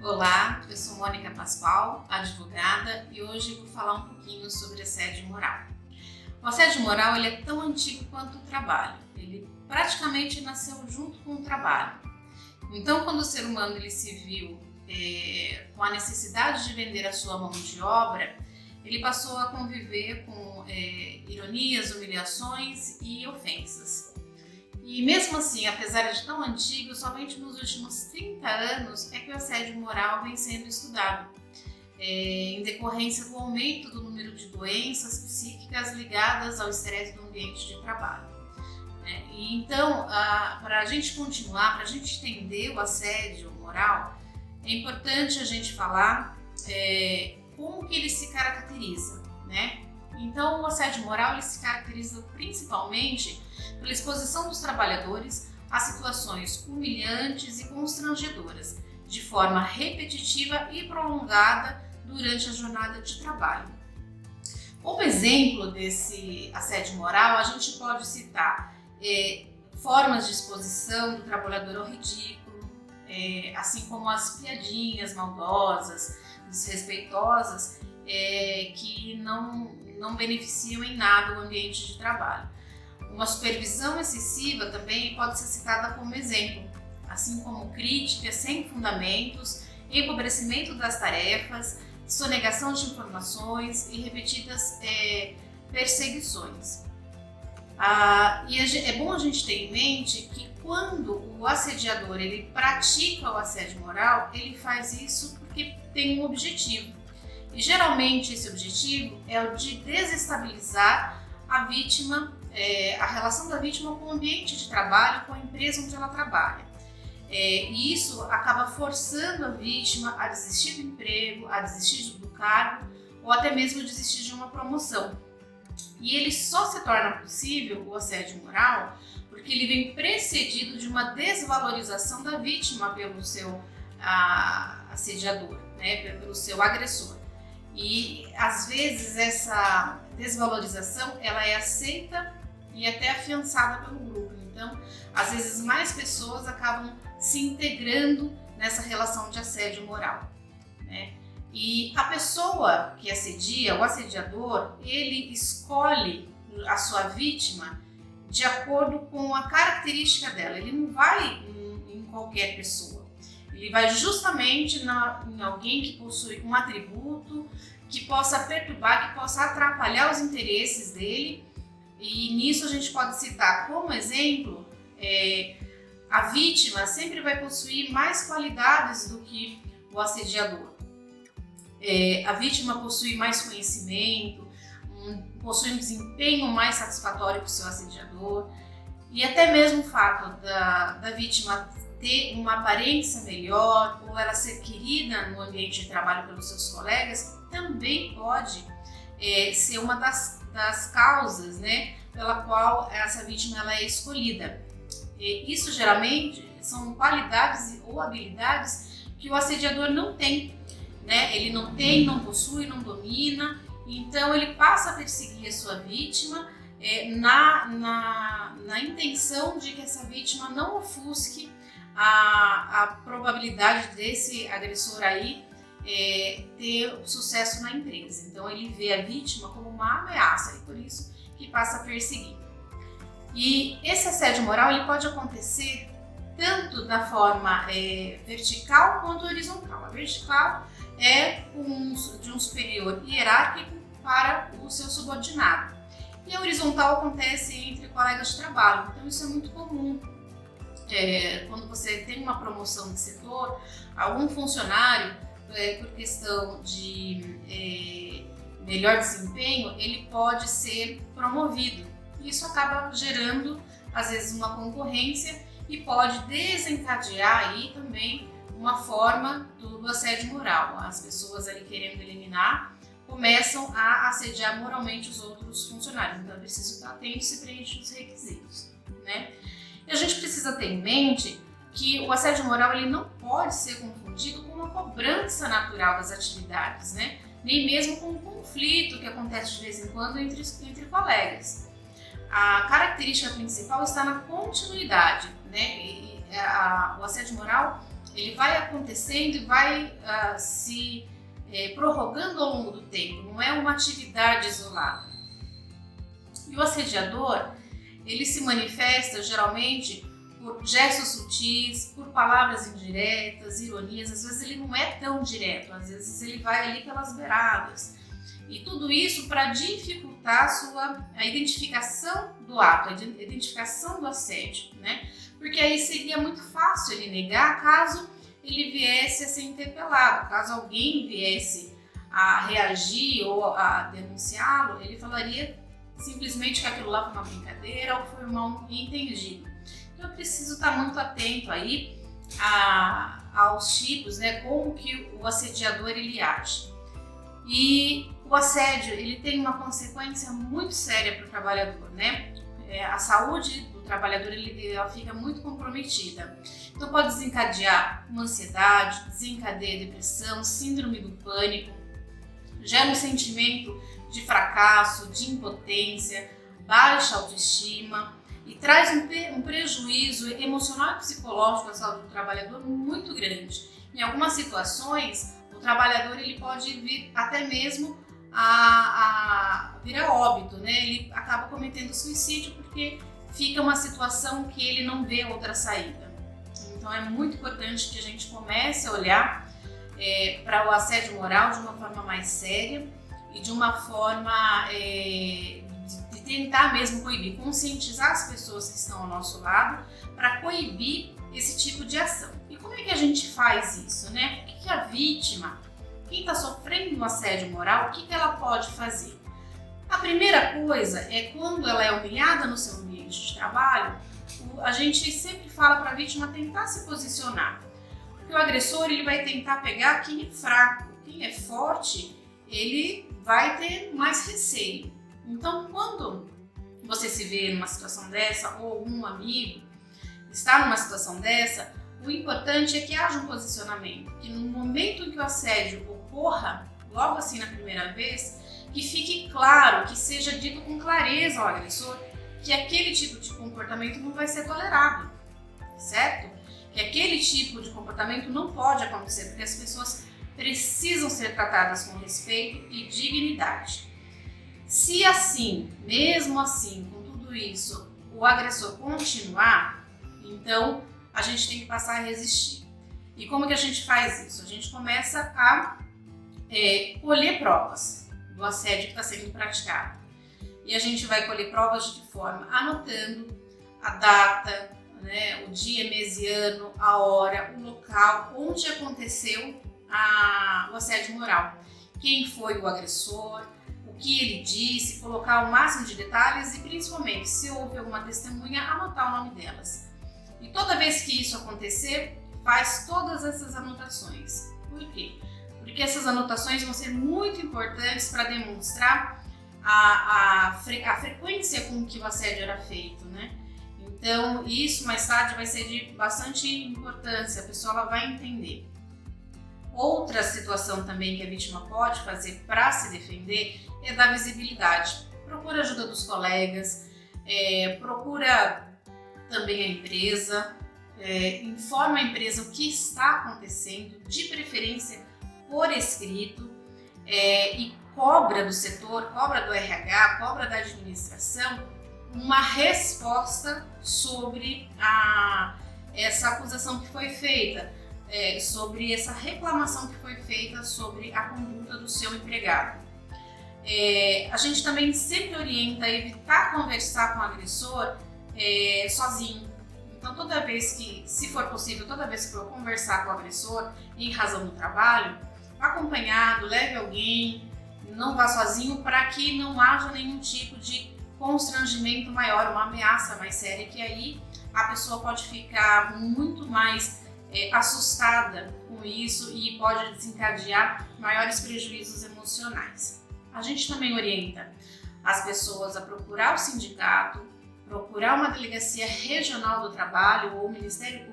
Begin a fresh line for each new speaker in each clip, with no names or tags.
Olá, eu sou Mônica Pascoal, advogada, e hoje vou falar um pouquinho sobre assédio moral. O assédio moral ele é tão antigo quanto o trabalho, ele praticamente nasceu junto com o trabalho. Então, quando o ser humano ele se viu com a necessidade de vender a sua mão de obra, ele passou a conviver com ironias, humilhações e ofensas. E mesmo assim, apesar de tão antigo, somente nos últimos 30 anos é que o assédio moral vem sendo estudado, em decorrência do aumento do número de doenças psíquicas ligadas ao estresse do ambiente de trabalho. E então, para a gente continuar, para a gente entender o assédio moral, é importante a gente falar como que ele se caracteriza, né? Então, o assédio moral ele se caracteriza principalmente pela exposição dos trabalhadores a situações humilhantes e constrangedoras, de forma repetitiva e prolongada durante a jornada de trabalho. Como exemplo desse assédio moral, a gente pode citar formas de exposição do trabalhador ao ridículo, assim como as piadinhas maldosas, desrespeitosas, que não beneficiam em nada o ambiente de trabalho. Uma supervisão excessiva também pode ser citada como exemplo, assim como críticas sem fundamentos, empobrecimento das tarefas, sonegação de informações e repetidas perseguições. E é bom a gente ter em mente que quando o assediador ele pratica o assédio moral, ele faz isso porque tem um objetivo. E geralmente esse objetivo é o de desestabilizar a vítima, a relação da vítima com o ambiente de trabalho, com a empresa onde ela trabalha. E isso acaba forçando a vítima a desistir do emprego, a desistir do cargo ou até mesmo a desistir de uma promoção. E ele só se torna possível, o assédio moral, porque ele vem precedido de uma desvalorização da vítima pelo seu assediador, né, pelo seu agressor. E às vezes essa desvalorização ela é aceita e até afiançada pelo grupo. Então, às vezes mais pessoas acabam se integrando nessa relação de assédio moral, né? E a pessoa que assedia, o assediador, ele escolhe a sua vítima de acordo com a característica dela. Ele não vai em qualquer pessoa. Ele vai justamente em alguém que possui um atributo que possa perturbar, que possa atrapalhar os interesses dele. E nisso a gente pode citar como exemplo, a vítima sempre vai possuir mais qualidades do que o assediador. A vítima possui mais conhecimento, possui um desempenho mais satisfatório que o seu assediador. E até mesmo o fato da vítima ter uma aparência melhor ou ela ser querida no ambiente de trabalho pelos seus colegas também pode ser uma das causas, né, pela qual essa vítima ela é escolhida. Isso geralmente são qualidades ou habilidades que o assediador não tem, né? Ele não tem, não possui, não domina, então ele passa a perseguir a sua vítima na intenção de que essa vítima não ofusque a probabilidade desse agressor aí ter sucesso na empresa. Então ele vê a vítima como uma ameaça e por isso que passa a perseguir. E esse assédio moral ele pode acontecer tanto da forma vertical quanto horizontal. A vertical é de um superior hierárquico para o seu subordinado. E a horizontal acontece entre colegas de trabalho. Então isso é muito comum. Quando você tem uma promoção de setor, algum funcionário, por questão de melhor desempenho, ele pode ser promovido. Isso acaba gerando, às vezes, uma concorrência e pode desencadear aí também uma forma do assédio moral. As pessoas ali querendo eliminar começam a assediar moralmente os outros funcionários. Então é preciso estar atento se preencher os requisitos, né? E a gente precisa ter em mente que o assédio moral ele não pode ser confundido com uma cobrança natural das atividades, né? Nem mesmo com um conflito que acontece de vez em quando entre colegas. A característica principal está na continuidade, né? O assédio moral ele vai acontecendo e vai se prorrogando ao longo do tempo, não é uma atividade isolada. E o assediador, ele se manifesta geralmente por gestos sutis, por palavras indiretas, ironias. Às vezes ele não é tão direto, às vezes ele vai ali pelas beiradas. E tudo isso para dificultar a identificação do ato, a identificação do assédio, né? Porque aí seria muito fácil ele negar caso ele viesse a ser interpelado, caso alguém viesse a reagir ou a denunciá-lo, ele falaria simplesmente que aquilo lá foi uma brincadeira ou foi um mal entendido. Então eu preciso estar muito atento aí aos tipos, né, como que o assediador ele age. E o assédio ele tem uma consequência muito séria para o trabalhador, né? A saúde do trabalhador ela fica muito comprometida. Então pode desencadear uma ansiedade, desencadeia depressão, síndrome do pânico, gera um sentimento de fracasso, de impotência, baixa autoestima e traz um prejuízo emocional e psicológico à saúde do trabalhador muito grande. Em algumas situações, o trabalhador ele pode vir até mesmo a vir a óbito, né? Ele acaba cometendo suicídio porque fica uma situação que ele não vê outra saída. Então é muito importante que a gente comece a olhar para o assédio moral de uma forma mais séria e de uma forma de tentar mesmo coibir, conscientizar as pessoas que estão ao nosso lado para coibir esse tipo de ação. E como é que a gente faz isso, né? O que a vítima, quem está sofrendo um assédio moral, o que ela pode fazer? A primeira coisa é quando ela é humilhada no seu ambiente de trabalho, a gente sempre fala para a vítima tentar se posicionar. Porque o agressor ele vai tentar pegar quem é fraco, quem é forte, ele vai ter mais receio. Então, quando você se vê numa situação dessa, ou um amigo está numa situação dessa, o importante é que haja um posicionamento, que no momento em que o assédio ocorra, logo assim na primeira vez, que fique claro, que seja dito com clareza ao agressor que aquele tipo de comportamento não vai ser tolerado, certo? Que aquele tipo de comportamento não pode acontecer, porque as pessoas precisam ser tratadas com respeito e dignidade. Se assim, mesmo assim, com tudo isso, o agressor continuar, então a gente tem que passar a resistir. E como que a gente faz isso? A gente começa a colher provas do assédio que está sendo praticado. E a gente vai colher provas de que forma? Anotando a data, né, o dia, mês e ano, a hora, o local, onde aconteceu o assédio moral. Quem foi o agressor, o que ele disse, colocar o máximo de detalhes e principalmente, se houve alguma testemunha, anotar o nome delas. E toda vez que isso acontecer, faz todas essas anotações. Por quê? Porque essas anotações vão ser muito importantes para demonstrar a frequência com que o assédio era feito, né? Então, isso mais tarde vai ser de bastante importância, a pessoa ela vai entender. Outra situação também que a vítima pode fazer para se defender é dar visibilidade. Procura ajuda dos colegas, procura também a empresa, informa a empresa o que está acontecendo, de preferência por escrito, e cobra do setor, cobra do RH, cobra da administração uma resposta sobre essa acusação que foi feita, sobre essa reclamação que foi feita sobre a conduta do seu empregado. A gente também sempre orienta a evitar conversar com o agressor sozinho. Então toda vez que, se for possível, toda vez que for conversar com o agressor em razão do trabalho, acompanhado, leve alguém, não vá sozinho, para que não haja nenhum tipo de constrangimento maior, uma ameaça mais séria, que aí a pessoa pode ficar muito mais assustada com isso e pode desencadear maiores prejuízos emocionais. A gente também orienta as pessoas a procurar o sindicato, procurar uma delegacia regional do trabalho ou o Ministério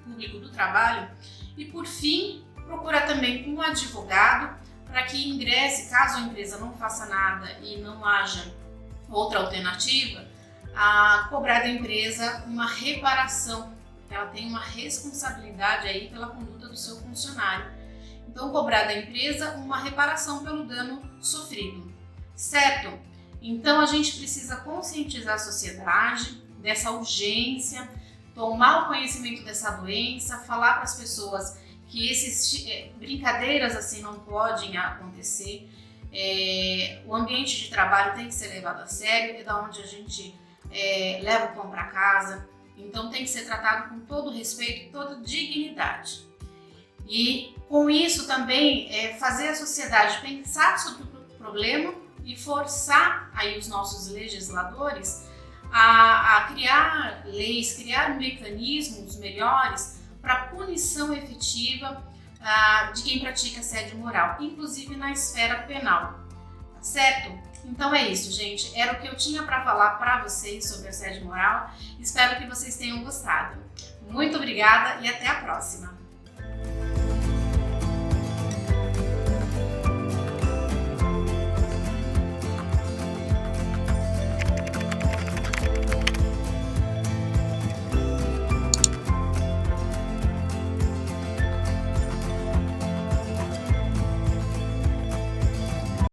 Público do Trabalho e, por fim, procurar também um advogado para que ingresse, caso a empresa não faça nada e não haja outra alternativa, a cobrar da empresa uma reparação ela tem uma responsabilidade aí pela conduta do seu funcionário. Então, cobrar da empresa uma reparação pelo dano sofrido, certo? Então, a gente precisa conscientizar a sociedade dessa urgência, tomar o conhecimento dessa doença, falar para as pessoas que esses brincadeiras assim não podem acontecer. O ambiente de trabalho tem que ser levado a sério, é da onde a gente leva o pão para casa, então tem que ser tratado com todo respeito, toda dignidade. E com isso também fazer a sociedade pensar sobre o problema e forçar aí os nossos legisladores a criar leis, criar mecanismos melhores para punição efetiva de quem pratica assédio moral, inclusive na esfera penal, tá certo? Então é isso, gente. Era o que eu tinha para falar para vocês sobre assédio moral. Espero que vocês tenham gostado. Muito obrigada e até a próxima!